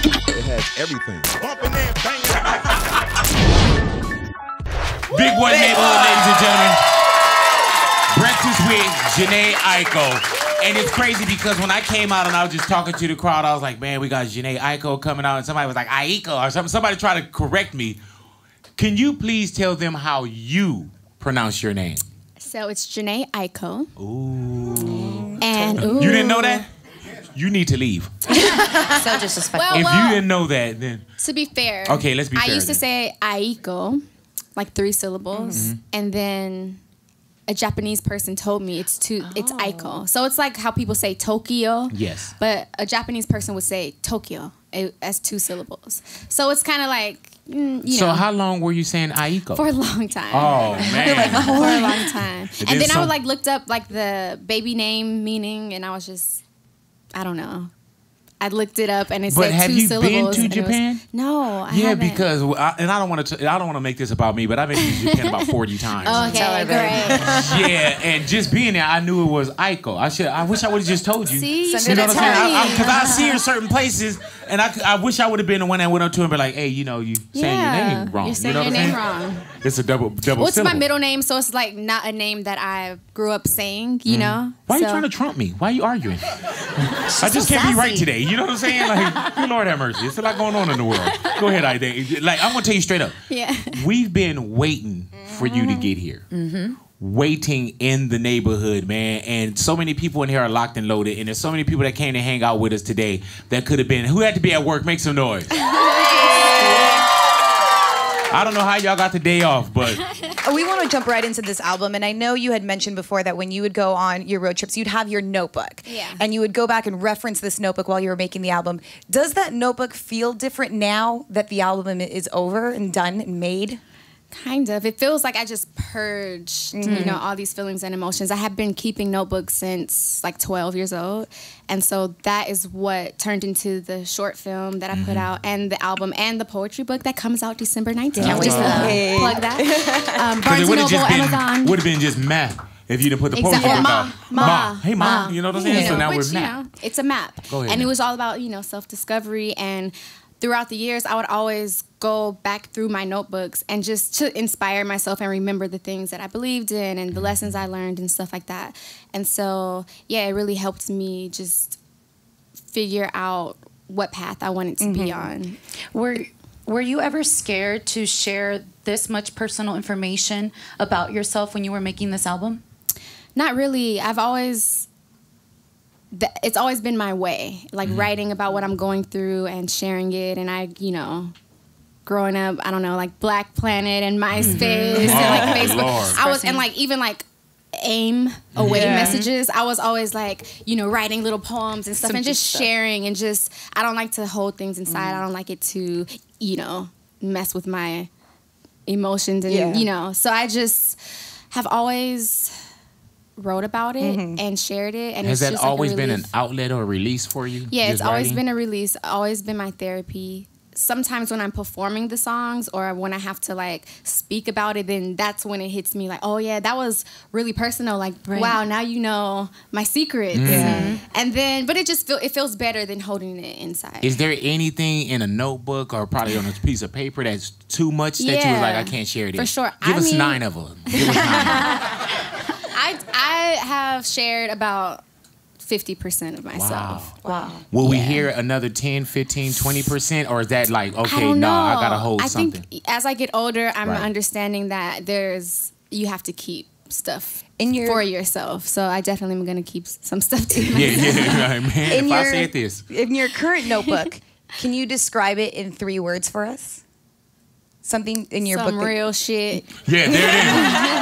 It has everything. Big Boy Neighborhood, ladies and gentlemen. Breakfast with Jhené Aiko. And it's crazy because when I came out and I was just talking to the crowd, I was like, man, we got Jhené Aiko coming out. And somebody was like, Aiko or something. Somebody tried to correct me. Can you please tell them how you pronounce your name? So it's Jhené Aiko. Ooh. And ooh. You didn't know that? You need to leave. So disrespectful. If you didn't know that, then... To be fair. Okay, let's be fair. I used to say Aiko, like 3 syllables. And then a Japanese person told me it's Aiko. So it's like how people say Tokyo. Yes. But a Japanese person would say Tokyo as 2 syllables. So it's kind of like, you know. So how long were you saying Aiko? For a long time. Oh, man. For a long time. And then I would like looked up like the baby name meaning, and I was just, I don't know. I looked it up and it said 2 syllables. But have you been to Japan? No, I haven't. Yeah, because I don't want to make this about me, but I've been to Japan about 40 times. Okay, great. Yeah, and just being there, I knew it was Aiko. I wish I would have just told you. See, you know what I'm saying? Because I see her in certain places, and I wish I would have been the one that went up to her and be like, hey, you know, you saying your name wrong. You're saying your name wrong. It's a double Well, it's syllable. my middle name, so it's like not a name that I grew up saying, you know? Why are you trying to trump me? Why are you arguing? I just can't be right today. You know what I'm saying? Like, good Lord have mercy. It's a lot going on in the world. Go ahead, Ida. Like, I'm going to tell you straight up. Yeah. We've been waiting for you to get here. Waiting in the neighborhood, man. And so many people in here are locked and loaded. And there's so many people that came to hang out with us today that could have been, who had to be at work? Make some noise. I don't know how y'all got the day off, but... We want to jump right into this album, and I know you had mentioned before that when you would go on your road trips, you'd have your notebook. Yeah. And you would go back and reference this notebook while you were making the album. Does that notebook feel different now that the album is over and done and made? Kind of. It feels like I just purged, you know, all these feelings and emotions. I have been keeping notebooks since like 12 years old. And so that is what turned into the short film that I put out, and the album, and the poetry book that comes out December 19th. Can't wait Just for that. plug that. Barnes & Noble, Amazon. Would have been just math if you didn't put the poetry book out. Ma. Hey, Ma. You know what I'm saying? Yeah. So now Which, we're map. you know, it's a map. Go ahead. And it was all about, you know, self-discovery. And throughout the years, I would always go back through my notebooks and just to inspire myself and remember the things that I believed in and the lessons I learned and stuff like that. And so, yeah, it really helped me just figure out what path I wanted to be on. Were you ever scared to share this much personal information about yourself when you were making this album? Not really. It's always been my way, like writing about what I'm going through and sharing it. And I, you know, growing up, I don't know, like Black Planet and MySpace and like Facebook. Lord. I was, and like even like AIM away messages. I was always like, you know, writing little poems and stuff and just sharing and just, I don't like to hold things inside. I don't like it to, you know, mess with my emotions and, you know, so I just have always wrote about it and shared it. And has it's that just always like a been relief. an outlet or a release for you? Yeah, just it's always writing? been a release, always been my therapy. Sometimes when I'm performing the songs or when I have to like speak about it, then that's when it hits me like, oh yeah, that was really personal. Like, wow, now you know my secrets. And then, but it just it feels better than holding it inside. Is there anything in a notebook or probably on a piece of paper that's too much that you was like, I can't share this? For sure. Give us mean, 9 of them. Give us 9 of them. I have shared about 50% of myself. Wow. Will we hear another 10, 15, 20%? Or is that like, I okay, don't no, know. I got to hold something? I think as I get older, I'm Right. understanding that you have to keep stuff In your- for yourself. So I definitely am going to keep some stuff to myself. Yeah, man. In If I your- said this. In your current notebook, can you describe it in 3 words for us? Something in your Some book. real shit. Yeah, there it is.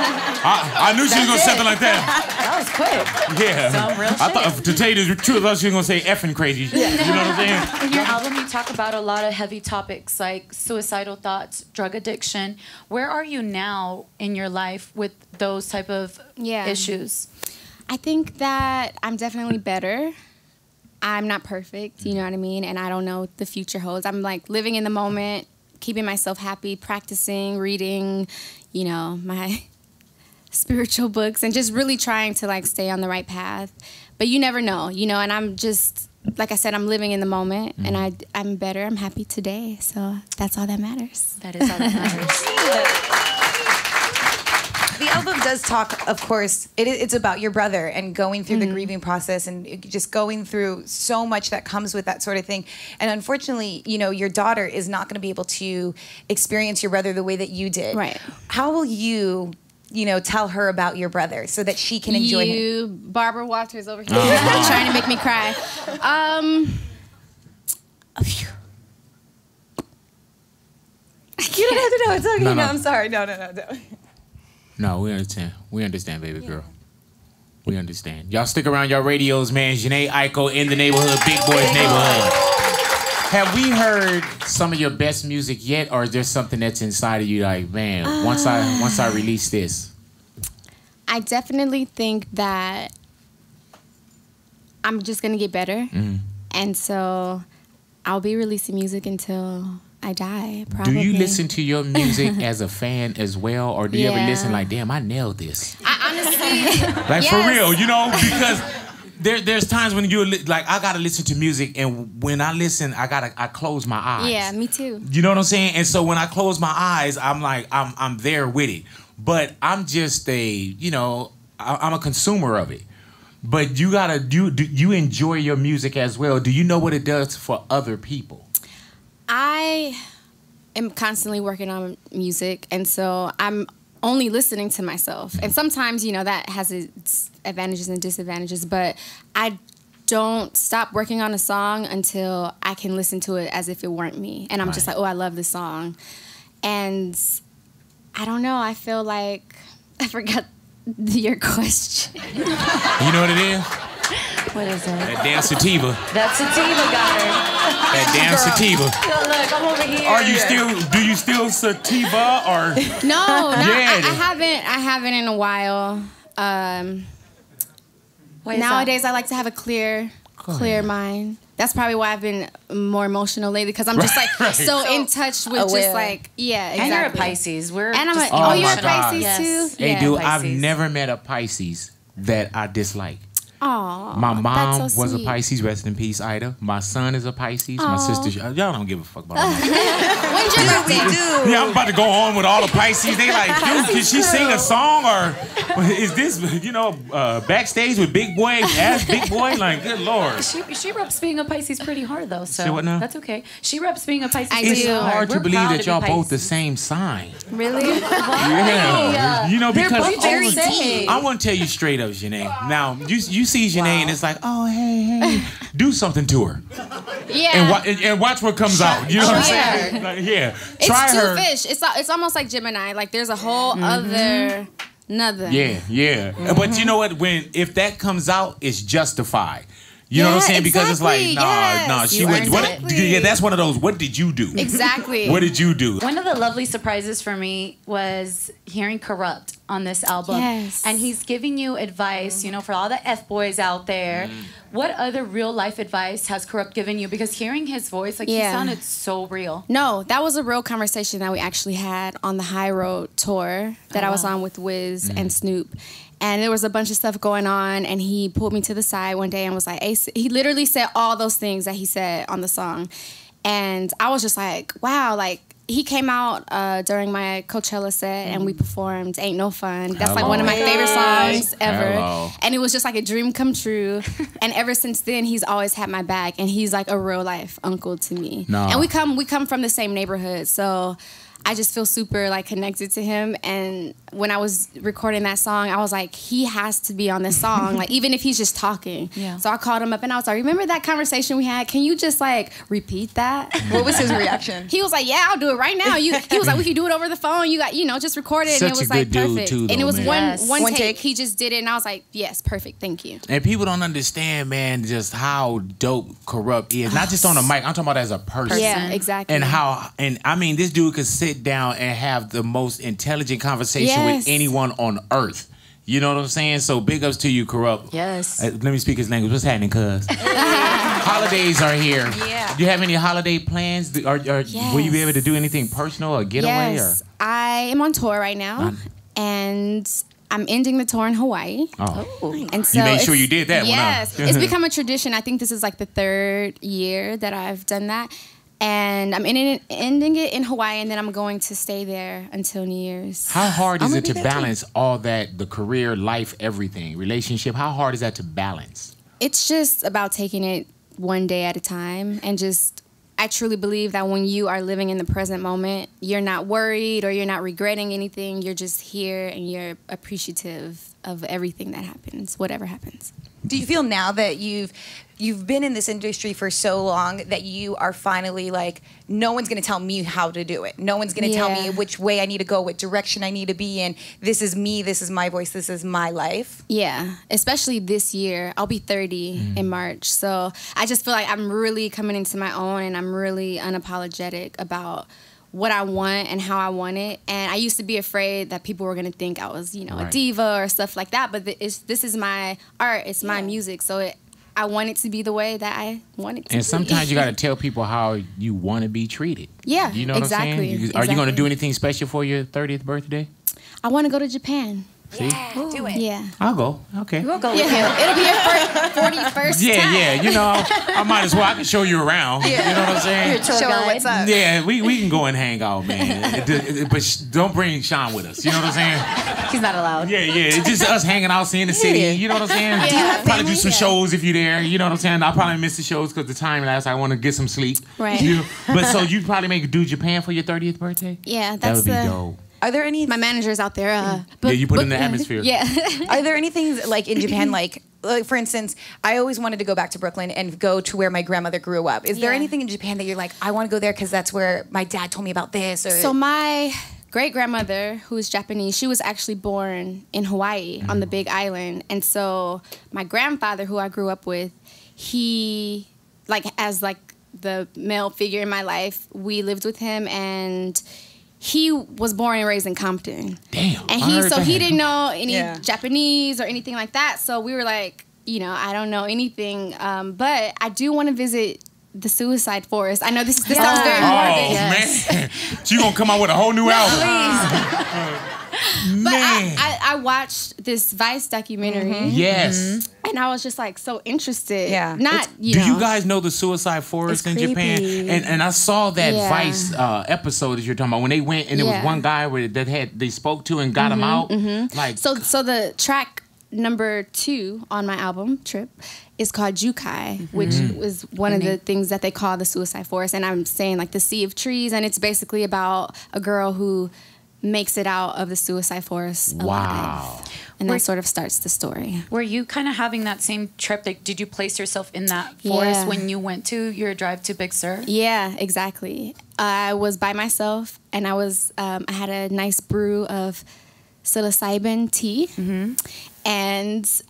I knew she was going to say something like that. That was quick. Yeah. Some real I thought, to tell you the truth, I thought she was going to say effing crazy. You know what I'm saying? In your album, you talk about a lot of heavy topics like suicidal thoughts, drug addiction. Where are you now in your life with those type of issues? I think that I'm definitely better. I'm not perfect, you know what I mean? And I don't know what the future holds. I'm like living in the moment, keeping myself happy, practicing, reading, you know, my spiritual books and just really trying to like stay on the right path. But you never know, you know, and I'm just like I said, I'm living in the moment, and I'm better. I'm happy today, so that's all that matters. That is all that matters. The album does talk, of course, it's about your brother and going through the grieving process and just going through so much that comes with that sort of thing. And unfortunately, you know, your daughter is not going to be able to experience your brother the way that you did. Right. How will you know, tell her about your brother so that she can enjoy him? Barbara Walters over here trying to make me cry. You don't have to know. It's okay. No. No, I'm sorry. No. No, we understand. We understand, baby girl. We understand. Y'all stick around your radios, man. Jhené Aiko in the neighborhood, Big Boy's neighborhood. Have we heard some of your best music yet, or is there something that's inside of you like, man, once I release this? I definitely think that I'm just gonna get better, and so I'll be releasing music until I die, probably. Do you listen to your music as a fan as well, or do you ever listen like, damn, I nailed this? I honestly, like for real, you know, because there's times when you like, I gotta listen to music, and when I listen, I close my eyes. Yeah, me too. You know what I'm saying? And so when I close my eyes, I'm like, I'm there with it. But I'm just I'm a consumer of it. But you gotta do you enjoy your music as well? Do you know what it does for other people? I am constantly working on music, and so I'm only listening to myself. And sometimes, you know, that has its advantages and disadvantages, but I don't stop working on a song until I can listen to it as if it weren't me. And I'm just like, oh, I love this song. And I don't know, I feel like I forgot your question. You know what it is? What is it? That damn sativa. That sativa got her. That damn sativa. Look, I'm over here. Are you do you still sativa or? No, I haven't in a while. Nowadays, I like to have a clear mind. That's probably why I've been more emotional lately, because I'm just like so in touch with just like, yeah, exactly. And you're a Pisces. You're a Pisces too? Hey, yeah. dude, Pisces. I've never met a Pisces that I dislike. Aw, My mom that's so was a sweet. Pisces, rest in peace, Ida. My son is a Pisces. My sister, y'all don't give a fuck about me. When's your birthday? Yeah, I'm about to go on with all the Pisces. They like, dude, can she sing a song, or is this, backstage with Big Boy? Ask Big Boy, like, good Lord. She reps being a Pisces pretty hard though, so Say what now? that's okay. She reps being a Pisces. It's pretty hard to We're believe proud that be y'all both the Pisces. same sign. Really? Yeah. You know, They're because both very deep. I want to tell you straight up, Jhené. Now, you see Jhené and it's like, oh, hey, do something to her. Yeah. And watch what comes out. You know what I'm saying? Like, yeah. Try It's her. two fish. It's almost like Gemini. Like there's a whole other nothing. Yeah. But you know what? If that comes out, it's justified. You know what I'm saying? Because it's like, nah, she You went. earned What? it. Yeah, that's one of those. What did you do? Exactly. What did you do? One of the lovely surprises for me was hearing Corrupt on this album. Yes. And he's giving you advice, for all the F-boys out there. What other real life advice has Corrupt given you? Because hearing his voice, he sounded so real. No, that was a real conversation that we actually had on the High Road tour that I was on with Wiz and Snoop. And there was a bunch of stuff going on, and he pulled me to the side one day and was like, Ace, he literally said all those things that he said on the song. And I was just like, wow, like, he came out during my Coachella set, and we performed Ain't No Fun. That's like one of my favorite songs ever. Hello. And it was just like a dream come true. And ever since then, he's always had my back, and he's like a real life uncle to me. No. And we come from the same neighborhood, so I just feel super like connected to him. And when I was recording that song, I was like, he has to be on this song, like even if he's just talking. Yeah. So I called him up and I was like, remember that conversation we had? Can you just like repeat that? What was his reaction? He was like, yeah, I'll do it right now. He was like, we can do it over the phone. You got, just record it. Such and it was a like good dude, perfect. too, And though, it was man. one take. He just did it, and I was like, yes, perfect. Thank you. And people don't understand, man, just how dope Corrupt is. Not just on the mic. I'm talking about as a person. Yeah, exactly. And I mean, this dude could sit down and have the most intelligent conversation with anyone on earth. You know what I'm saying? So big ups to you, Corrupt. Yes. Let me speak his language. What's happening, cuz? Holidays are here. Yeah. Do you have any holiday plans? Or will you be able to do anything personal or getaway? Yes, I am on tour right now, and I'm ending the tour in Hawaii. Oh. And so you made sure you did that yes, one, huh? It's become a tradition. I think this is like the 3rd year that I've done that. And I'm ending it in Hawaii, and then I'm going to stay there until New Year's. How hard is it to balance all that, the career, life, everything, relationship? How hard is that to balance? It's just about taking it one day at a time, and just, I truly believe that when you are living in the present moment, you're not worried or you're not regretting anything. You're just here and you're appreciative of everything that happens, whatever happens. Do you feel now that you've been in this industry for so long that you are finally like, no one's going to tell me how to do it. No one's going to tell me which way I need to go, what direction I need to be in. This is me. This is my voice. This is my life. Yeah, especially this year. I'll be 30 in March. So I just feel like I'm really coming into my own, and I'm really unapologetic about what I want and how I want it. And I used to be afraid that people were going to think I was, you know, a diva or stuff like that. But this is my art. It's my music. So I want it to be the way that I want it to be. And sometimes you got to tell people how you want to be treated. Yeah, you know what I'm saying? Are you going to do anything special for your 30th birthday? I want to go to Japan. See? Yeah, do it. Yeah. I'll go. Okay. We'll go with you. It'll be your 41st time. Yeah. You know, I might as well. I can show you around. You know what I'm saying? Show her what's up. Yeah, we can go and hang out, man. But don't bring Sean with us. You know what I'm saying? He's not allowed. Yeah. It's just us hanging out, seeing the city. You know what I'm saying? Do you have probably family? do some shows if you're there. You know what I'm saying? I'll probably miss the shows because the time lapse. I want to get some sleep. Right. But so you probably do Japan for your 30th birthday? Yeah, That that's would be dope. Are there any? My manager's out there. Yeah, you put in the atmosphere. Yeah. Are there any things like in Japan, like for instance, I always wanted to go back to Brooklyn and go to where my grandmother grew up. Is there anything in Japan that you're like, I want to go there because that's where my dad told me about this? Or So my great-grandmother, who is Japanese, she was actually born in Hawaii on the Big Island. And so my grandfather, who I grew up with, he, as the male figure in my life, we lived with him, and he was born and raised in Compton. Damn. And he didn't know any Japanese or anything like that. So we were like, you know, I don't know anything. But I do want to visit the Suicide Forest. I know this sounds very morbid. Man. So you going to come out with a whole new album. But I watched this Vice documentary. Yes. And I was just like so interested. Yeah. Do you guys know the Suicide Forest in Japan? And I saw that Vice episode that you're talking about when they went and there was one guy they spoke to and got him out. Like so the track number 2 on my album Trip is called Jukai, which was one of the things that they call the Suicide Forest. And I'm saying like the sea of trees, and it's basically about a girl who makes it out of the Suicide Forest alive. Wow. And that sort of starts the story. Were you kind of having that same trip? Like, did you place yourself in that forest when you went to your drive to Big Sur? Yeah, exactly. I was by myself, and I had a nice brew of psilocybin tea, and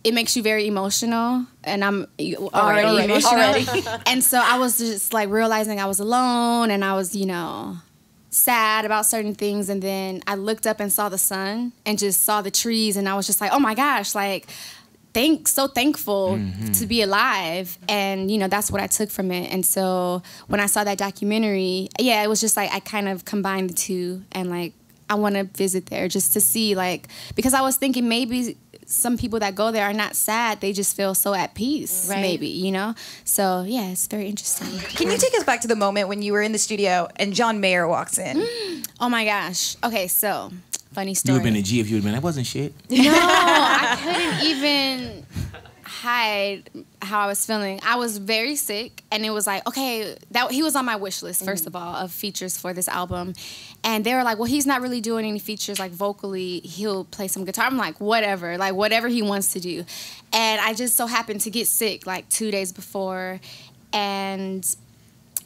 it makes you very emotional, and I'm already emotional. And so I was just like realizing I was alone, and I was, you know, sad about certain things. And then I looked up and saw the sun and just saw the trees, and I was just like, oh my gosh, like so thankful to be alive. And, you know, that's what I took from it. And so when I saw that documentary, it was just like I kind of combined the two, and like I want to visit there just to see, like, because I was thinking maybe some people that go there are not sad, they just feel so at peace, maybe, you know? So, yeah, it's very interesting. Can you take us back to the moment when you were in the studio and John Mayer walks in? Oh my gosh. Okay, so, funny story. You would have been a G if you would have been, that wasn't shit. No, I couldn't even hide how I was feeling. I was very sick, and it was like, okay, he was on my wish list, first of all, of features for this album. And they were like, well, he's not really doing any features, like vocally, he'll play some guitar. I'm like, whatever he wants to do. And I just so happened to get sick like 2 days before, and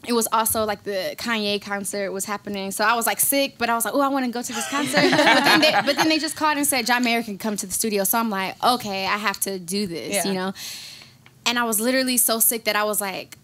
it was also like the Kanye concert was happening. So I was like sick, but I was like, oh, I want to go to this concert. but then they just called and said John Mayer can come to the studio. So I'm like, okay, I have to do this, you know? And I was literally so sick that I was like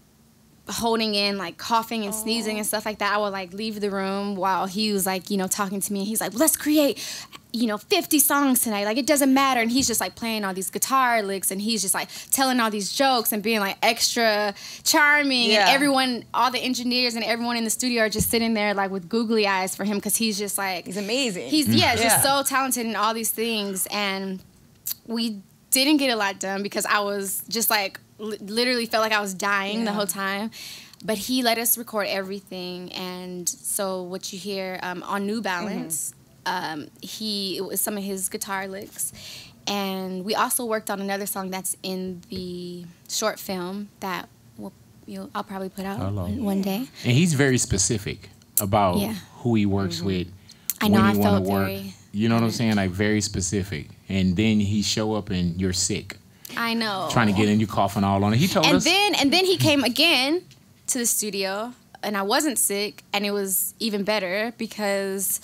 holding in, like coughing and sneezing and stuff like that, I would like leave the room while he was like, you know, talking to me. And he's like, let's create, you know, 50 songs tonight. Like, it doesn't matter. And he's just like playing all these guitar licks, and he's just like telling all these jokes and being like extra charming. And everyone, all the engineers and everyone in the studio are just sitting there like with googly eyes for him, because he's just like, he's amazing. He's just so talented in all these things. And we didn't get a lot done because I was just like literally felt like I was dying the whole time. But he let us record everything. And so what you hear on New Balance, it was some of his guitar licks. And we also worked on another song that's in the short film that I'll probably put out one day. And he's very specific about who he works with. I know, when I felt very... You know what I'm saying? Like, very specific. And then he show up and you're sick. I know. Trying to get in, you coughing all on it. He told us. And then he came again to the studio, and I wasn't sick, and it was even better because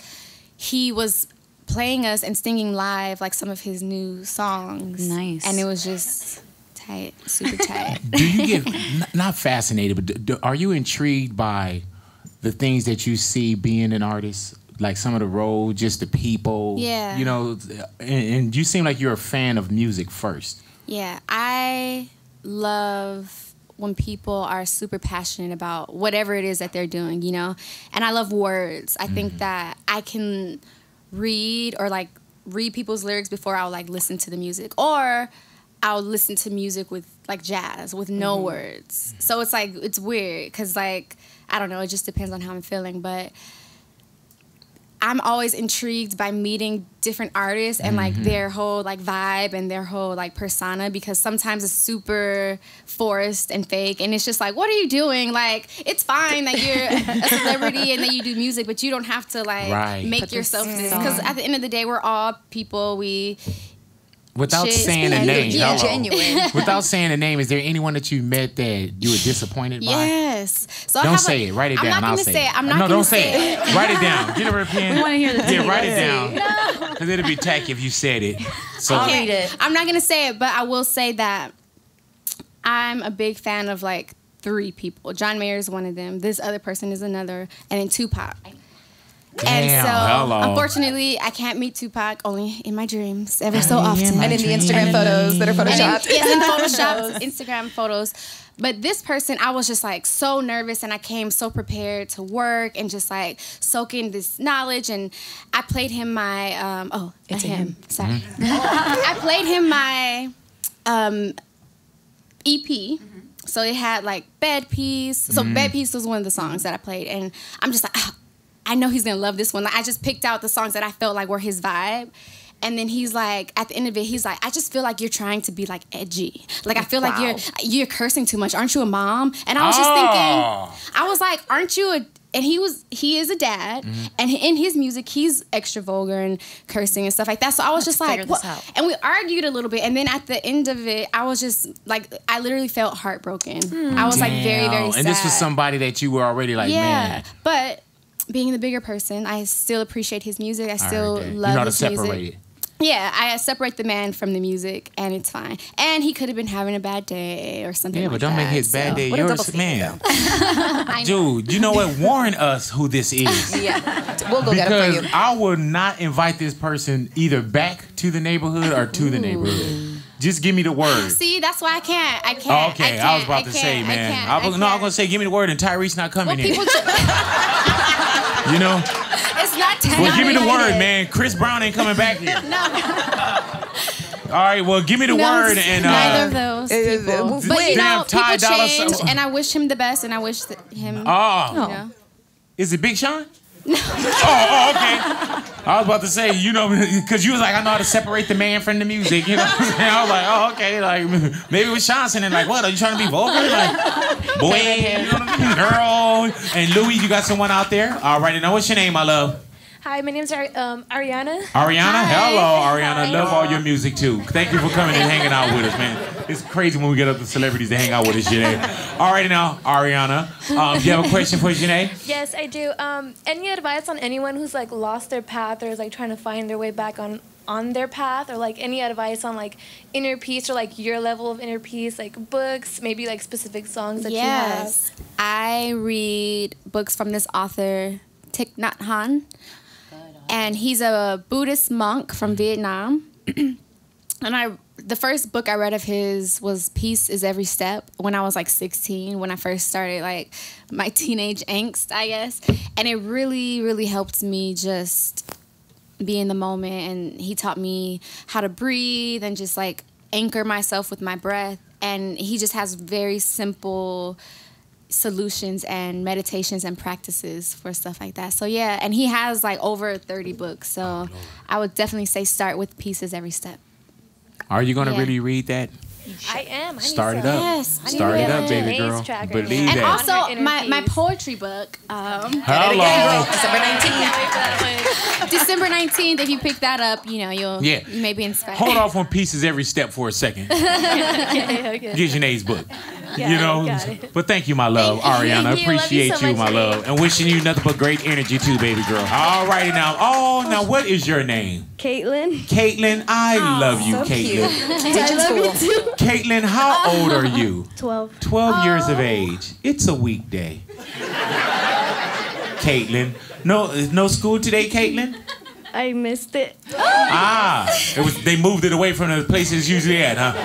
he was playing us and singing live like some of his new songs. Nice. And it was just tight, super tight. Do you get, not fascinated, but are you intrigued by the things that you see being an artist? Like some of the roles, just the people. Yeah. You know, and you seem like you're a fan of music first. Yeah, I love when people are super passionate about whatever it is that they're doing, you know? And I love words. I think that I can read people's lyrics before I'll like listen to the music. Or I'll listen to music with like jazz with no words. So it's like, it's weird because like, I don't know, it just depends on how I'm feeling. But I'm always intrigued by meeting different artists and like their whole like vibe and their whole like persona, because sometimes it's super forced and fake, and it's just like, what are you doing? Like, it's fine that you're a celebrity and that you do music, but you don't have to like make yourself this, because at the end of the day, we're all people. Without saying a name, genuine. Without saying a name, is there anyone that you met that you were disappointed by? Yes. So don't say it. Write it down. I'll say it. I'm not don't say it. Write it down. Get a pen. We want to hear the Yeah, write it down. Because it'll be tacky if you said it. So I'll read it. I'm not gonna say it, but I will say that I'm a big fan of like 3 people. John Mayer is one of them. This other person is another, and then Tupac. And so, unfortunately, I can't meet Tupac, only in my dreams, ever so often. And in the Instagram photos that are photoshopped. Yes, in Photoshop, Instagram photos. But this person, I was just like so nervous, and I came so prepared to work and just like soak in this knowledge. And I played him my, sorry. I played him my EP. So it had like Bed Peace. So Bed Peace was one of the songs that I played. And I'm just like, I know he's gonna love this one. Like, I just picked out the songs that I felt like were his vibe. And then he's like, at the end of it, he's like, I just feel like you're trying to be like edgy. Like, I feel like you're cursing too much. Aren't you a mom? And I was just thinking, I was like, aren't you a, and he is a dad, and in his music, he's extra vulgar and cursing and stuff like that. So I was just like, what? And we argued a little bit. And then at the end of it, I was just like, I literally felt heartbroken. I was like very, very sad. And this was somebody that you were already like, man. But being the bigger person, I still appreciate his music. I still love his music. You know how to separate it. Yeah, I separate the man from the music, and it's fine. And he could have been having a bad day or something like that. Yeah, but don't make his bad day yours, man. Dude, you know what? Warn us who this is. We'll go get it for you. Because I will not invite this person either back to the neighborhood or to the neighborhood. Just give me the word. See, that's why I can't. Okay, I was about to say, man. I was going to say, give me the word, and Tyreek's not coming in. You know? It's not 10. Well, give me the word, man. Chris Brown ain't coming back here. No. All right, well, give me the word. And neither of those people. But you know, Ty people change, and I wish him the best, and I wish him. You know. Is it Big Sean? No. Okay. I was about to say, you know, because you was like, I know how to separate the man from the music, you know what I'm saying? I was like, okay, like, maybe it was Shanson, and like, what, are you trying to be vulgar? Like, boy, you know what I mean? Girl. And Louis, you got someone out there? All right, now what's your name, my love? Hi, my name's Ariana. Ariana? Hi. Hello, Ariana. Love all your music, too. Thank you for coming and hanging out with us, man. It's crazy when we get other celebrities to hang out with us, Jhené. All right, now, Ariana, do you have a question for Jhené? Yes, I do. Any advice on anyone who's, like, lost their path or is, like, trying to find their way back on their path? Or, like, any advice on, like, inner peace or, like, your level of inner peace? Like, books, maybe, like, specific songs that you have? I read books from this author, Thich Nhat Hanh, and he's a Buddhist monk from Vietnam. And the first book I read of his was Peace is Every Step when I was like 16, when I first started like my teenage angst, I guess. And it really, really helped me just be in the moment. And he taught me how to breathe and just like anchor myself with my breath. And he just has very simple solutions and meditations and practices for stuff like that. So yeah, and he has like over 30 books. So I would definitely say start with Peace is Every Step. Are you gonna really read that? I am. Start it up. Yes. Start it up, baby girl. Believe And that. also my poetry book. Hello. December 19th, if you pick that up, you know, you may be inspired. Hold off on Pieces Every Step for a second. Get Jhené's book. You know, but thank you, my love, Ariana. Appreciate you, my love, and wishing you nothing but great energy too, baby girl. All righty now. Oh, now what is your name? Caitlin. Caitlin, I love you, Caitlin. I love you too. Caitlin, how old are you? 12. 12 years of age. It's a weekday. Caitlin, no school today, Caitlin? I missed it. They moved it away from the place it's usually at, huh?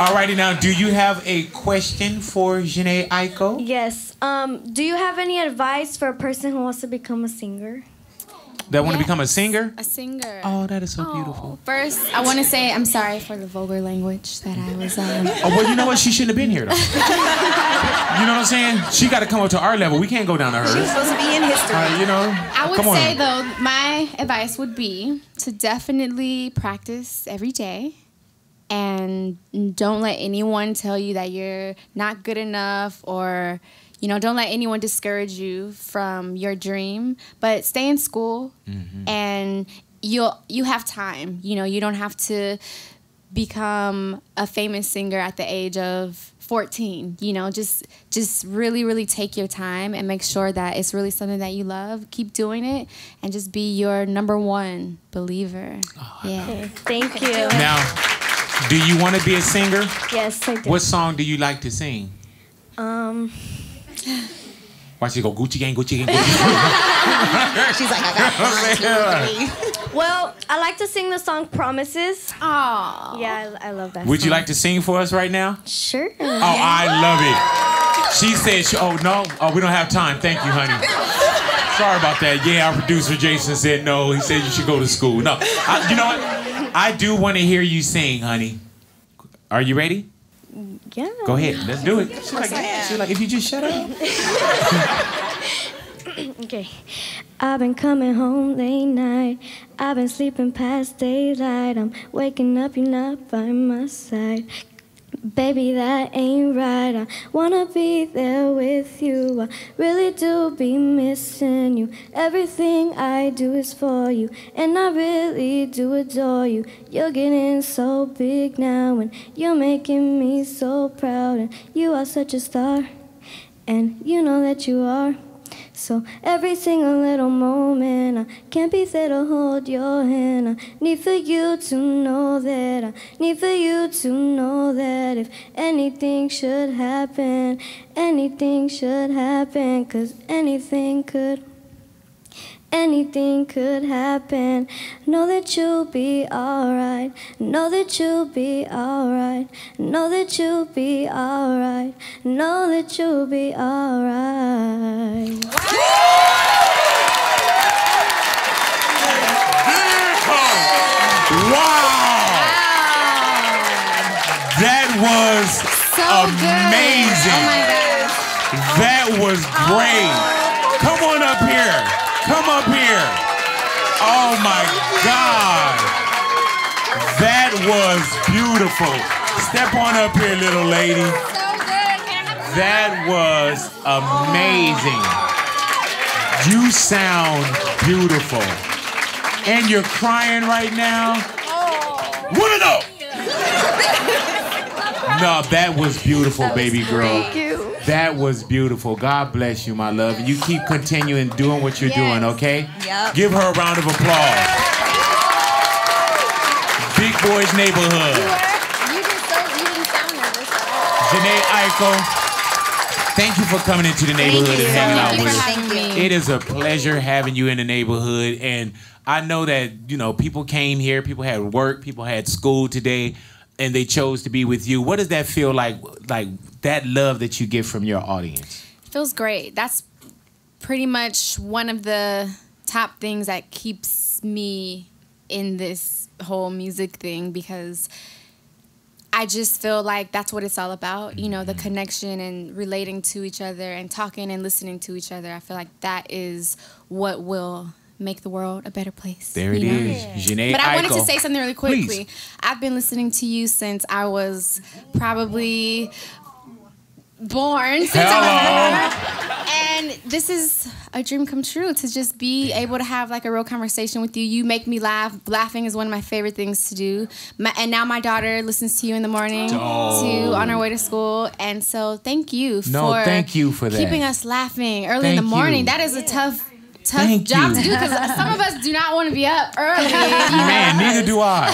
Alrighty now, do you have a question for Jhené Aiko? Yes. Do you have any advice for a person who wants to become a singer? That want to become a singer? A singer. Oh, that is so beautiful. First, I want to say I'm sorry for the vulgar language that I was Oh, well, you know what? She shouldn't have been here, though. You know what I'm saying? She got to come up to our level. We can't go down to hers. She's supposed to be in history. You know? I would say, though, my advice would be to definitely practice every day. And don't let anyone tell you that you're not good enough, or, you know, don't let anyone discourage you from your dream. But stay in school, and you have time. You know, you don't have to become a famous singer at the age of 14. You know, just really, really take your time and make sure that it's really something that you love. Keep doing it, and just be your #1 believer. Okay, thank you. Now, do you want to be a singer? Yes, I do. What song do you like to sing? Watch you go Gucci gang, Gucci gang, Gucci gang. She's like, I got 1, 2, 3. Well, I like to sing the song Promises. Aww. Yeah, I love that Would song. you like to sing for us right now? Sure. Oh, I love it. She said, oh, no. Oh, we don't have time. Thank you, honey. Sorry about that. Yeah, our producer, Jason, said no. He said you should go to school. No. You know what? I do want to hear you sing, honey. Are you ready? Yeah. Go ahead. Let's do it. She's like, if you just shut up. Okay. I've been coming home late night. I've been sleeping past daylight. I'm waking up, you're not by my side. Baby, that ain't right. I wanna be there with you. I really do be missing you. Everything I do is for you, and I really do adore you. You're getting so big now, and you're making me so proud. And you are such a star, and you know that you are. So every single little moment, I can't be there to hold your hand. I need for you to know that. I need for you to know that if anything should happen, 'cause anything could happen. Know that you'll be alright. Know that you'll be alright. Know that you'll be alright. Know that you'll be alright. Wow! That was So amazing. Good. Oh my gosh. That was great. Come on up here. Come up here. Oh my God. That was beautiful. Step on up here, little lady. So good. That was amazing. You sound beautiful. And you're crying right now. Woman up! No, that was beautiful, baby girl. Thank you. That was beautiful. God bless you, my love. And you keep continuing doing what you're doing, okay? Yep. Give her a round of applause. Big Boys Neighborhood. You didn't sound nervous at all. Jhené Aiko, Thank you for coming into the neighborhood and hanging out with us. Thank you. It is a pleasure having you in the neighborhood, and I know that, you know, people came here, people had work, people had school today, and they chose to be with you. What does that feel like that love that you get from your audience? It feels great. That's pretty much one of the top things that keeps me in this whole music thing, because I just feel like that's what it's all about, you know, the connection and relating to each other and talking and listening to each other. I feel like that is what will make the world a better place. There it is. Jhené Aiko. But I wanted to say something really quickly. Please. I've been listening to you since I was probably born. And this is a dream come true, to just be able to have like a real conversation with you. You make me laugh. Laughing is one of my favorite things to do. And now my daughter listens to you in the morning too, on her way to school. And so thank you for keeping us laughing early in the morning. That is a tough job to do, because some of us do not want to be up early. Man, neither do I.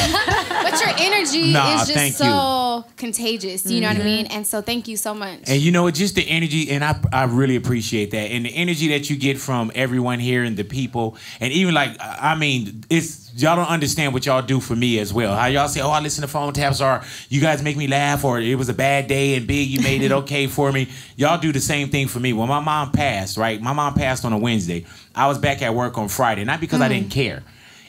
But your energy is just so contagious, you know what I mean? And so thank you so much. And you know, just the energy, and I really appreciate that. And the energy that you get from everyone here and the people, and even like, I mean, y'all don't understand what y'all do for me as well. How y'all say, oh, I listen to phone taps, or you guys make me laugh, or it was a bad day and Big, you made it okay for me. Y'all do the same thing for me. When my mom passed, right? My mom passed on a Wednesday. I was back at work on Friday, not because I didn't care.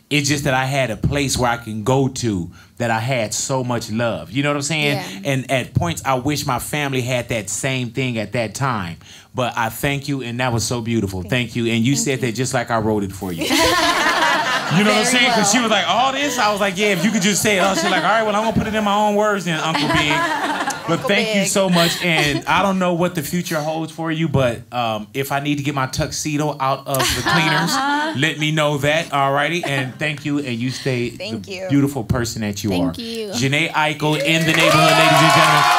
It's just that I had a place where I can go to that I had so much love. You know what I'm saying? Yeah. And at points, I wish my family had that same thing at that time. But I thank you, and that was so beautiful. Thank you. And you said that just like I wrote it for you. You know what I'm saying? Because she was like, all this? I was like, yeah, if you could just say it. I was like, all right, well, I'm going to put it in my own words then, Uncle Big. But thank you so much. And I don't know what the future holds for you, but if I need to get my tuxedo out of the cleaners, let me know that, all righty? And thank you, and you stay the beautiful person that you are. Thank you. Jhené Aiko in the neighborhood, ladies and gentlemen.